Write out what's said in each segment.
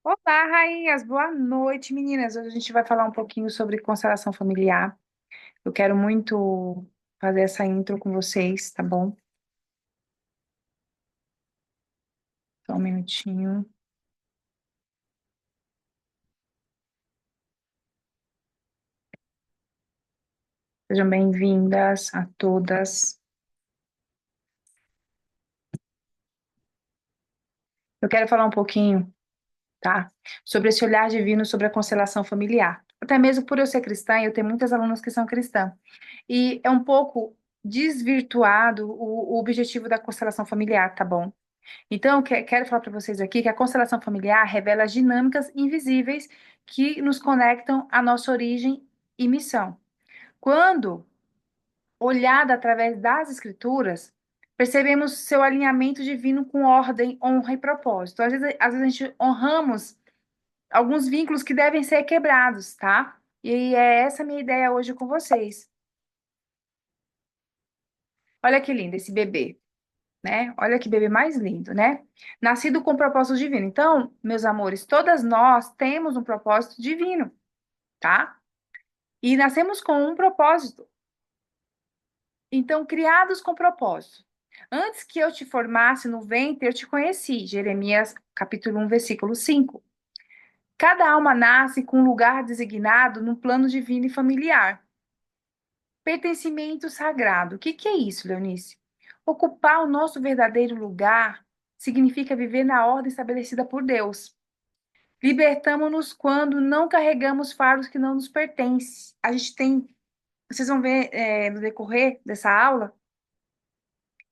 Olá, rainhas, boa noite, meninas. Hoje a gente vai falar um pouquinho sobre constelação familiar. Eu quero muito fazer essa intro com vocês, tá bom? Só um minutinho. Sejam bem-vindas a todas. Eu quero falar um pouquinho, tá? Sobre esse olhar divino sobre a constelação familiar. Até mesmo por eu ser cristã, eu tenho muitas alunas que são cristãs. E é um pouco desvirtuado o objetivo da constelação familiar, tá bom? Então, quero falar para vocês aqui que a constelação familiar revela as dinâmicas invisíveis que nos conectam à nossa origem e missão. Quando olhada através das escrituras, percebemos seu alinhamento divino com ordem, honra e propósito. Às vezes a gente honramos alguns vínculos que devem ser quebrados, tá? E é essa a minha ideia hoje com vocês. Olha que lindo esse bebê, né? Olha que bebê mais lindo, né? Nascido com propósito divino. Então, meus amores, todas nós temos um propósito divino, tá? E nascemos com um propósito. Então, criados com propósito. Antes que eu te formasse no ventre, eu te conheci. Jeremias, capítulo 1, versículo 5. Cada alma nasce com um lugar designado no plano divino e familiar. Pertencimento sagrado. O que é isso, Leonice? Ocupar o nosso verdadeiro lugar significa viver na ordem estabelecida por Deus. Libertamos-nos quando não carregamos fardos que não nos pertencem. A gente tem, vocês vão ver no decorrer dessa aula,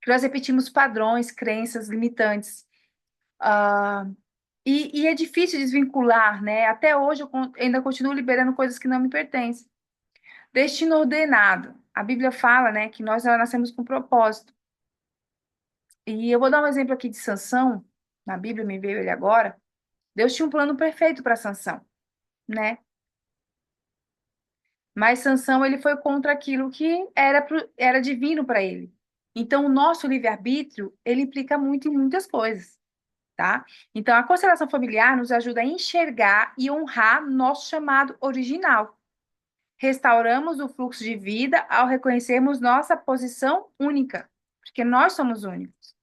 que nós repetimos padrões, crenças limitantes. Ah, e é difícil desvincular, né? Até hoje ainda continuo liberando coisas que não me pertencem. Destino ordenado. A Bíblia fala, né, que nós já nascemos com propósito. E eu vou dar um exemplo aqui de Sansão. Na Bíblia me veio ele agora. Deus tinha um plano perfeito para Sansão, né? Mas Sansão, ele foi contra aquilo que era divino para ele. Então, o nosso livre-arbítrio, ele implica muito em muitas coisas, tá? Então, a constelação familiar nos ajuda a enxergar e honrar nosso chamado original. Restauramos o fluxo de vida ao reconhecermos nossa posição única, porque nós somos únicos.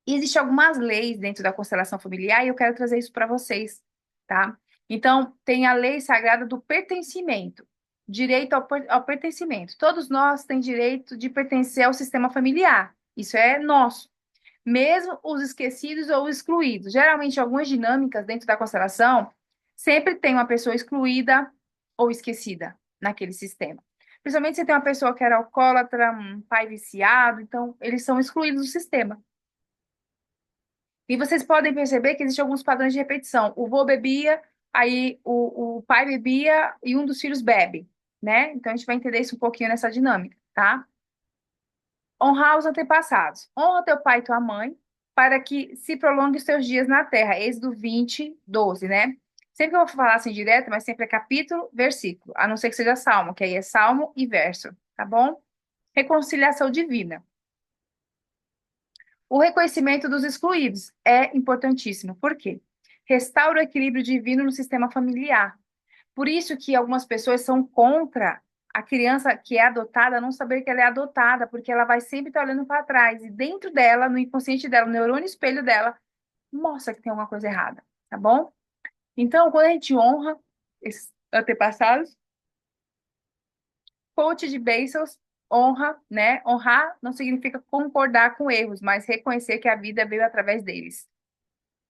E existem algumas leis dentro da constelação familiar e eu quero trazer isso para vocês, tá? Então, tem a lei sagrada do pertencimento, direito ao pertencimento. Todos nós temos direito de pertencer ao sistema familiar. Isso é nosso. Mesmo os esquecidos ou excluídos. Geralmente, algumas dinâmicas dentro da constelação sempre tem uma pessoa excluída ou esquecida naquele sistema. Principalmente se tem uma pessoa que era alcoólatra, um pai viciado, então eles são excluídos do sistema. E vocês podem perceber que existem alguns padrões de repetição. O vô bebia, aí o pai bebia e um dos filhos bebe, né? Então a gente vai entender isso um pouquinho nessa dinâmica, tá? Honrar os antepassados. Honra teu pai e tua mãe para que se prolongue os teus dias na terra. Êxodo 20, 12, né? Sempre que eu vou falar assim direto, mas sempre é capítulo, versículo. A não ser que seja salmo, que aí é salmo e verso, tá bom? Reconciliação divina. O reconhecimento dos excluídos é importantíssimo. Por quê? Restaura o equilíbrio divino no sistema familiar. Por isso que algumas pessoas são contra a criança que é adotada não saber que ela é adotada, porque ela vai sempre estar olhando para trás e dentro dela, no inconsciente dela, no neurônio espelho dela, mostra que tem alguma coisa errada, tá bom? Então, quando a gente honra esses antepassados, coach de bênçãos, honra, né? Honrar não significa concordar com erros, mas reconhecer que a vida veio através deles.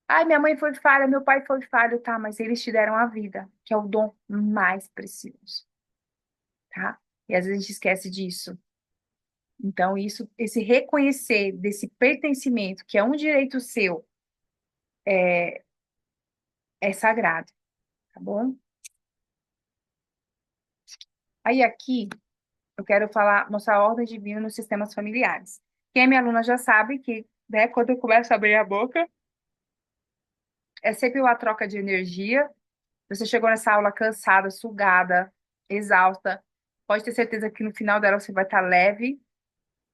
Ai, minha mãe foi falha, meu pai foi falho, tá? Mas eles te deram a vida, que é o dom mais precioso, tá? E às vezes a gente esquece disso. Então, esse reconhecer desse pertencimento, que é um direito seu, é sagrado, tá bom? Aí aqui eu quero falar, mostrar a ordem divina nos sistemas familiares. Quem é minha aluna já sabe que, né, quando eu começo a abrir a boca, é sempre uma troca de energia. Você chegou nessa aula cansada, sugada, exausta. Pode ter certeza que no final dela você vai estar leve,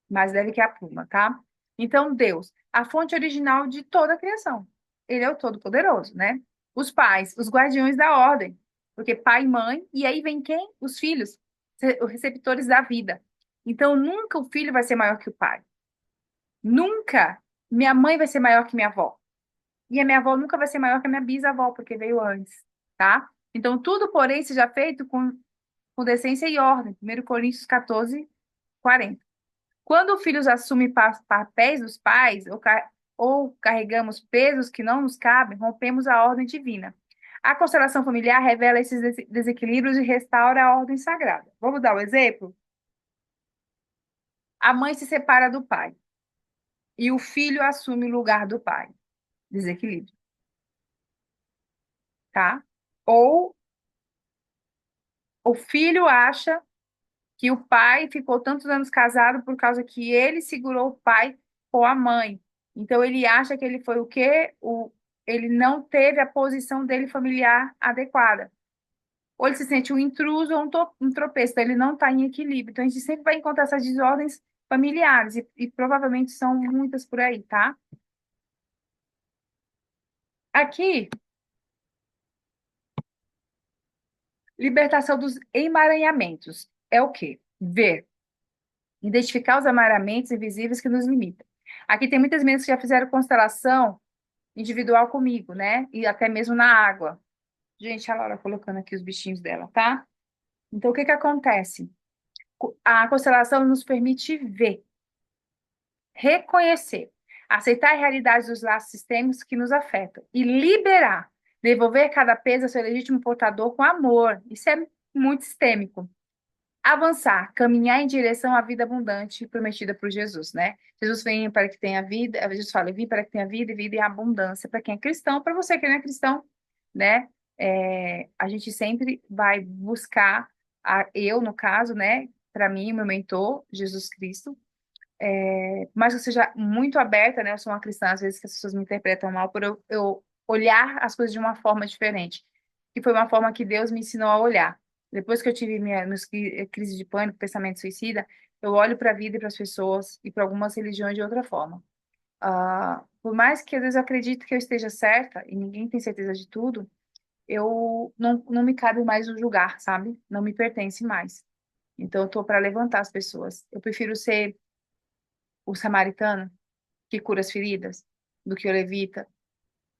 mais leve que a pluma, tá? Então, Deus, a fonte original de toda a criação. Ele é o Todo-Poderoso, né? Os pais, os guardiões da ordem. Porque pai e mãe, e aí vem quem? Os filhos, os receptores da vida. Então, nunca o filho vai ser maior que o pai. Nunca minha mãe vai ser maior que minha avó. E a minha avó nunca vai ser maior que a minha bisavó, porque veio antes, tá? Então, tudo, porém, seja feito com decência e ordem. 1 Coríntios 14, 40. Quando os filhos assumem papéis dos pais ou carregamos pesos que não nos cabem, rompemos a ordem divina. A constelação familiar revela esses desequilíbrios e restaura a ordem sagrada. Vamos dar um exemplo? A mãe se separa do pai e o filho assume o lugar do pai. Desequilíbrio, tá? Ou o filho acha que o pai ficou tantos anos casado por causa que ele segurou o pai com a mãe. Então ele acha que ele foi o quê? Ele não teve a posição dele familiar adequada. Ou ele se sente um intruso ou um tropeço, então ele não está em equilíbrio. Então a gente sempre vai encontrar essas desordens familiares e provavelmente são muitas por aí, tá? Aqui, libertação dos emaranhamentos. É o quê? Ver. Identificar os amarramentos invisíveis que nos limitam. Aqui tem muitas meninas que já fizeram constelação individual comigo, né? E até mesmo na água. Gente, a Laura colocando aqui os bichinhos dela, tá? Então, o que que acontece? A constelação nos permite ver, reconhecer, aceitar a realidade dos laços sistêmicos que nos afetam e liberar, devolver cada peso ao seu legítimo portador com amor. Isso é muito sistêmico. Avançar, caminhar em direção à vida abundante prometida por Jesus, né? Jesus vem para que tenha vida, Jesus fala, eu vim para que tenha vida e vida em abundância para quem é cristão, para você que não é cristão, né? A gente sempre vai buscar, eu no caso, né? Para mim, meu mentor, Jesus Cristo, mas eu seja muito aberta, né? Eu sou uma cristã, às vezes que as pessoas me interpretam mal por eu olhar as coisas de uma forma diferente, que foi uma forma que Deus me ensinou a olhar. Depois que eu tive minha crise de pânico, pensamento suicida, eu olho para a vida e para as pessoas e para algumas religiões de outra forma. Por mais que às vezes eu acredite que eu esteja certa, e ninguém tem certeza de tudo, eu não me cabe mais o julgar, sabe? Não me pertence mais. Então, eu estou para levantar as pessoas. Eu prefiro ser o samaritano que cura as feridas, do que o levita,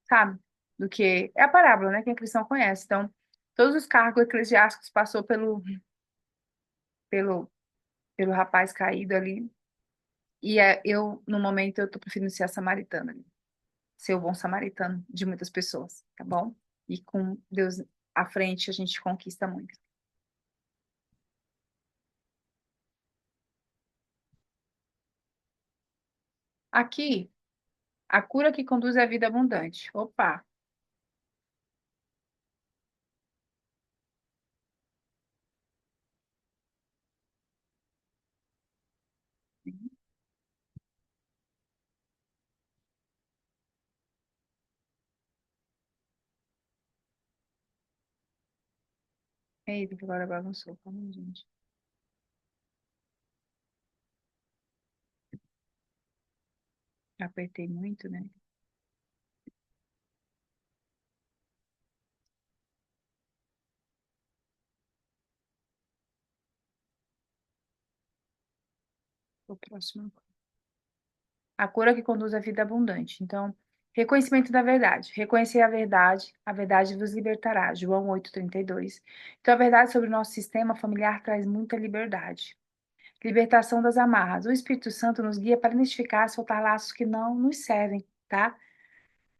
sabe? Do que. É a parábola, né? Quem é cristão conhece. Então, todos os cargos eclesiásticos passou pelo, pelo rapaz caído ali. E eu, no momento, eu tô preferindo ser a samaritana ali. Ser o bom samaritano de muitas pessoas, tá bom? E com Deus à frente, a gente conquista muito. Aqui, a cura que conduz à vida abundante. Opa! Eita, que agora bagunçou. Calma aí, gente. Apertei muito, né? O próximo. A cura que conduz à vida abundante. Então, reconhecimento da verdade. Reconhecer a verdade vos libertará. João 8:32. Então, a verdade sobre o nosso sistema familiar traz muita liberdade. Libertação das amarras. O Espírito Santo nos guia para identificar e soltar laços que não nos servem, tá?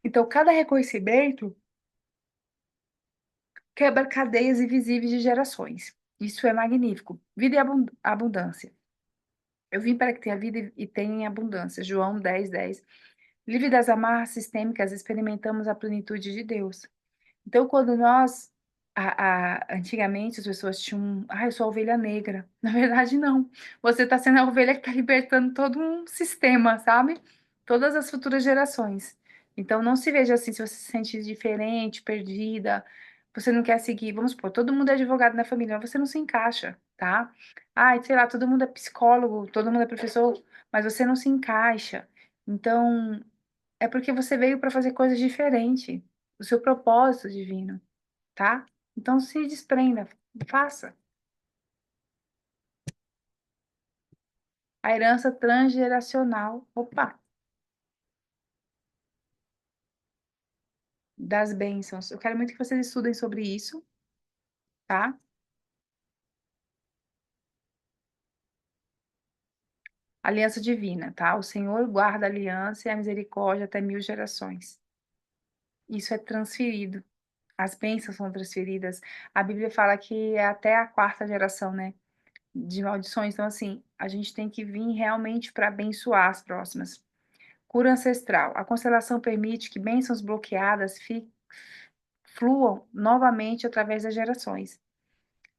Então, cada reconhecimento quebra cadeias invisíveis de gerações. Isso é magnífico. Vida e abundância. Eu vim para que tenha vida e tenha em abundância. João 10:10. Livre das amarras sistêmicas, experimentamos a plenitude de Deus. Então, quando nós, antigamente, as pessoas tinham, eu sou a ovelha negra. Na verdade, não. Você está sendo a ovelha que está libertando todo um sistema, sabe? Todas as futuras gerações. Então, não se veja assim, se você se sente diferente, perdida, você não quer seguir. Vamos supor, todo mundo é advogado na família, mas você não se encaixa, tá? Ai, sei lá, todo mundo é psicólogo, todo mundo é professor, mas você não se encaixa. Então, é porque você veio para fazer coisas diferentes, o seu propósito divino, tá? Então, se desprenda, faça. A herança transgeracional, opa, das bênçãos. Eu quero muito que vocês estudem sobre isso, tá? Aliança divina, tá? O Senhor guarda a aliança e a misericórdia até 1000 gerações. Isso é transferido. As bênçãos são transferidas. A Bíblia fala que é até a quarta geração, né? De maldições. Então, assim, a gente tem que vir realmente para abençoar as próximas. Cura ancestral. A constelação permite que bênçãos bloqueadas fluam novamente através das gerações.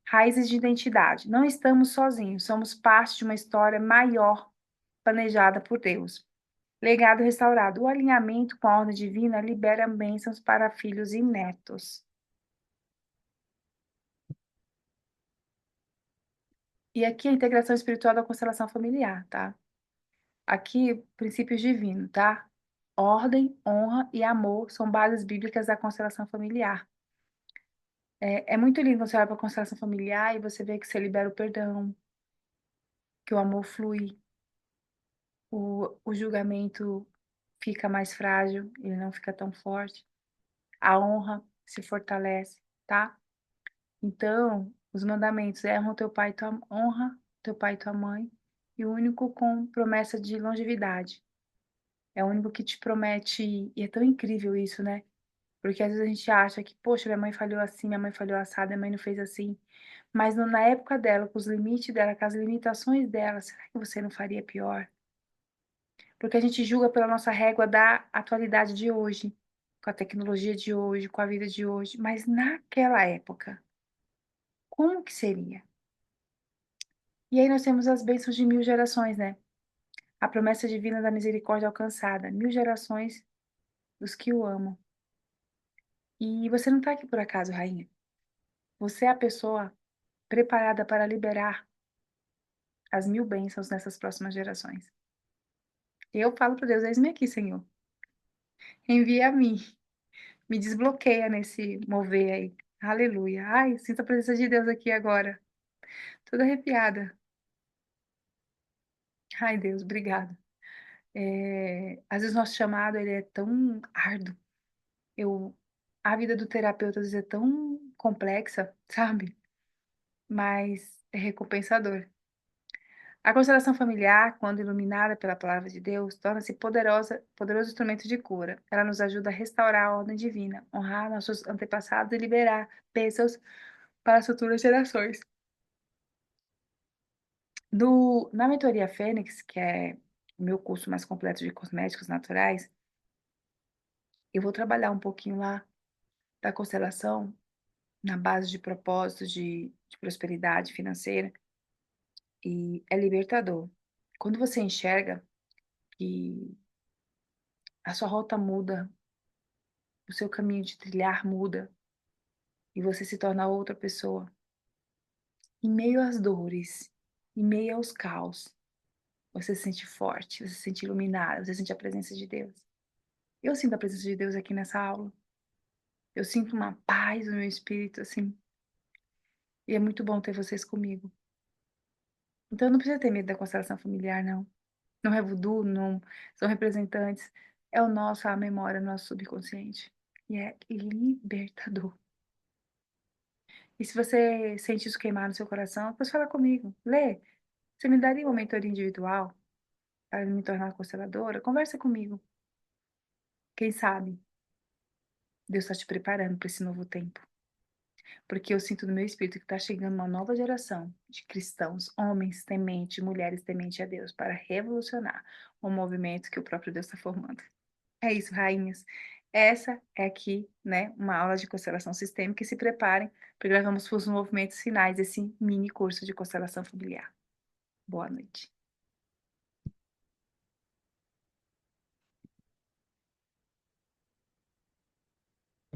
Raízes de identidade. Não estamos sozinhos, somos parte de uma história maior planejada por Deus. Legado restaurado. O alinhamento com a ordem divina libera bênçãos para filhos e netos. E aqui a integração espiritual da constelação familiar, tá? Aqui, princípios divinos, tá? Ordem, honra e amor são bases bíblicas da constelação familiar. É muito lindo quando você olha para a constelação familiar e você vê que você libera o perdão, que o amor flui, o julgamento fica mais frágil, ele não fica tão forte. A honra se fortalece, tá? Então, os mandamentos é honra teu pai e tua mãe, e o único com promessa de longevidade. É o único que te promete, e é tão incrível isso, né? Porque às vezes a gente acha que, poxa, minha mãe falhou assim, minha mãe falhou assado, minha mãe não fez assim. Mas na época dela, com os limites dela, com as limitações dela, será que você não faria pior? Porque a gente julga pela nossa régua da atualidade de hoje, com a tecnologia de hoje, com a vida de hoje. Mas naquela época, como que seria? E aí nós temos as bênçãos de 1000 gerações, né? A promessa divina da misericórdia alcançada, 1000 gerações dos que o amam. E você não está aqui por acaso, rainha. Você é a pessoa preparada para liberar as 1000 bênçãos nessas próximas gerações. Eu falo para Deus, eis-me aqui, Senhor. Envia a mim. Me desbloqueia nesse mover aí. Aleluia. Ai, sinto a presença de Deus aqui agora. Toda arrepiada. Ai, Deus, obrigada. Às vezes nosso chamado ele é tão árduo. Eu, a vida do terapeuta às vezes é tão complexa, sabe? Mas é recompensador. A constelação familiar, quando iluminada pela palavra de Deus, torna-se poderoso instrumento de cura. Ela nos ajuda a restaurar a ordem divina, honrar nossos antepassados e liberar bênçãos para as futuras gerações. Na mentoria Fênix, que é o meu curso mais completo de cosméticos naturais, eu vou trabalhar um pouquinho lá da constelação na base de propósitos de prosperidade financeira e é libertador. Quando você enxerga que a sua rota muda, o seu caminho de trilhar muda e você se torna outra pessoa, em meio às dores, em meio aos caos, você se sente forte, você se sente iluminado, você sente a presença de Deus. Eu sinto a presença de Deus aqui nessa aula. Eu sinto uma paz no meu espírito, assim. E é muito bom ter vocês comigo. Então não precisa ter medo da constelação familiar, não. Não é voodoo, não são representantes. É o nosso, a memória, o nosso subconsciente. E é libertador. E se você sente isso queimar no seu coração, depois fala comigo. Lê, você me daria uma mentoria individual para me tornar consteladora? Conversa comigo. Quem sabe Deus está te preparando para esse novo tempo. Porque eu sinto no meu espírito que está chegando uma nova geração de cristãos, homens tementes, mulheres tementes a Deus, para revolucionar o movimento que o próprio Deus está formando. É isso, rainhas. Essa é aqui, né, uma aula de constelação sistêmica e se preparem, porque nós vamos para os movimentos finais desse mini curso de constelação familiar. Boa noite.